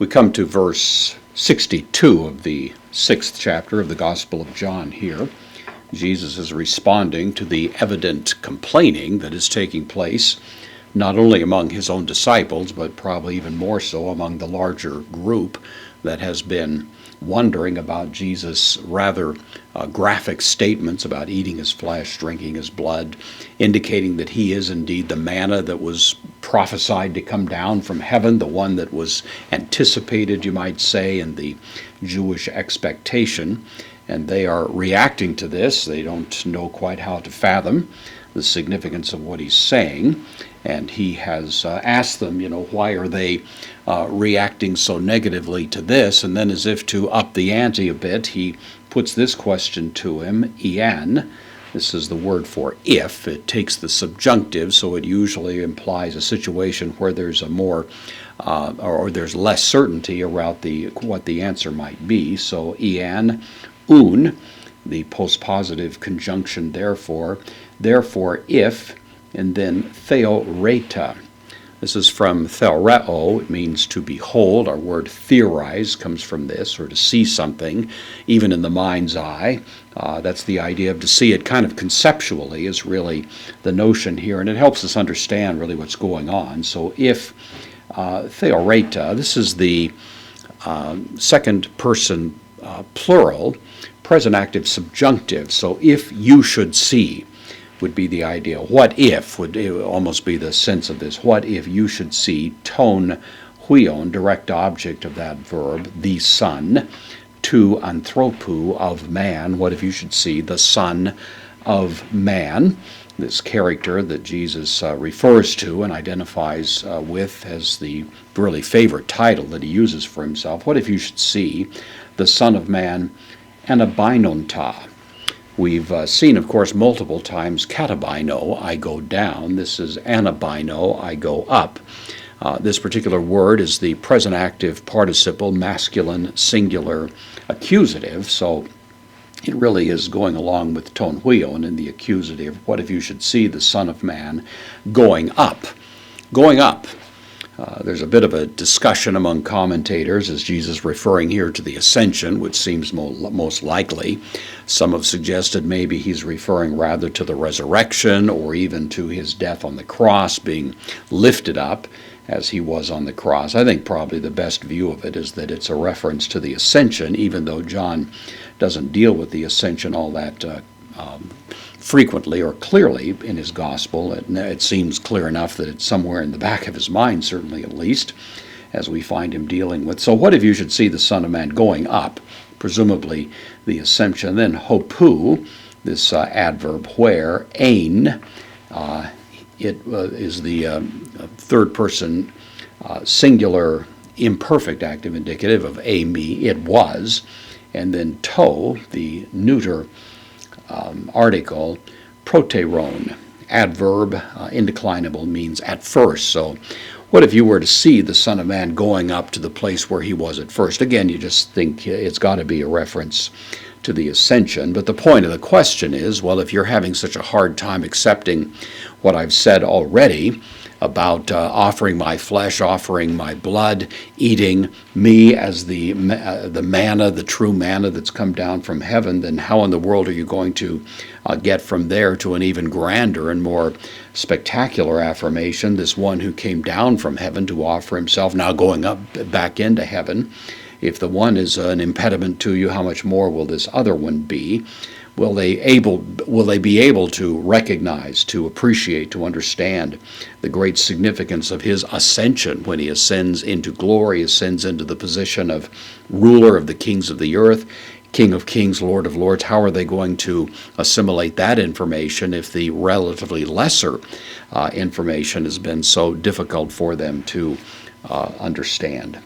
We come to verse 62 of the 6th chapter of the Gospel of John here. Jesus is responding to the evident complaining that is taking place not only among his own disciples, but probably even more so among the larger group that has been wondering about Jesus' rather graphic statements about eating his flesh, drinking his blood, indicating that he is indeed the manna that was prophesied to come down from heaven, the one that was anticipated, you might say, in the Jewish expectation. And they are reacting to this. They don't know quite how to fathom the significance of what he's saying. And he has asked them, why are they reacting so negatively to this? And then, as if to up the ante a bit, he puts this question to him, Ian. This is the word for if. It takes the subjunctive, so it usually implies a situation where there's a more, or there's less certainty around what the answer might be. So Ian, un, the postpositive conjunction therefore if, and then theoreta. This is from theoreo. It means to behold. Our word theorize comes from this, or to see something, even in the mind's eye. That's the idea of to see it kind of conceptually is really the notion here, and it helps us understand really what's going on. So if theoreta, this is the second person plural, present active subjunctive. So if you should see would be the idea. What if would almost be the sense of this. What if you should see ton huion, direct object of that verb, the Son, to anthropou, of man. What if you should see the Son of Man, this character that Jesus refers to and identifies with as the really favorite title that he uses for himself. What if you should see the Son of Man anabainonta? We've seen, of course, multiple times katabaino, I go down. This is anabaino, I go up. This particular word is the present active participle, masculine, singular, accusative. So it really is going along with ton huion in the accusative. What if you should see the Son of Man going up? Going up. There's a bit of a discussion among commentators, as Jesus referring here to the ascension, which seems most likely. Some have suggested maybe he's referring rather to the resurrection or even to his death on the cross, being lifted up as he was on the cross. I think probably the best view of it is that it's a reference to the ascension, even though John doesn't deal with the ascension all that frequently or clearly in his gospel. It seems clear enough that it's somewhere in the back of his mind, certainly at least, as we find him dealing with. So what if you should see the Son of Man going up, presumably the ascension? Then hopu, this adverb where, ein, it is the third person singular imperfect active indicative of me, it was, and then to, the neuter article, proteron, adverb, indeclinable, means at first. So what if you were to see the Son of Man going up to the place where he was at first? Again, you just think it's got to be a reference to the ascension. But the point of the question is, well, if you're having such a hard time accepting what I've said already about offering my flesh, offering my blood, eating me as the manna, the true manna that's come down from heaven, then how in the world are you going to get from there to an even grander and more spectacular affirmation, this one who came down from heaven to offer himself, now going up back into heaven? If the one is an impediment to you, how much more will this other one be? Will they be able to recognize, to appreciate, to understand the great significance of his ascension when he ascends into glory, ascends into the position of ruler of the kings of the earth, King of kings, Lord of lords? How are they going to assimilate that information if the relatively lesser information has been so difficult for them to understand?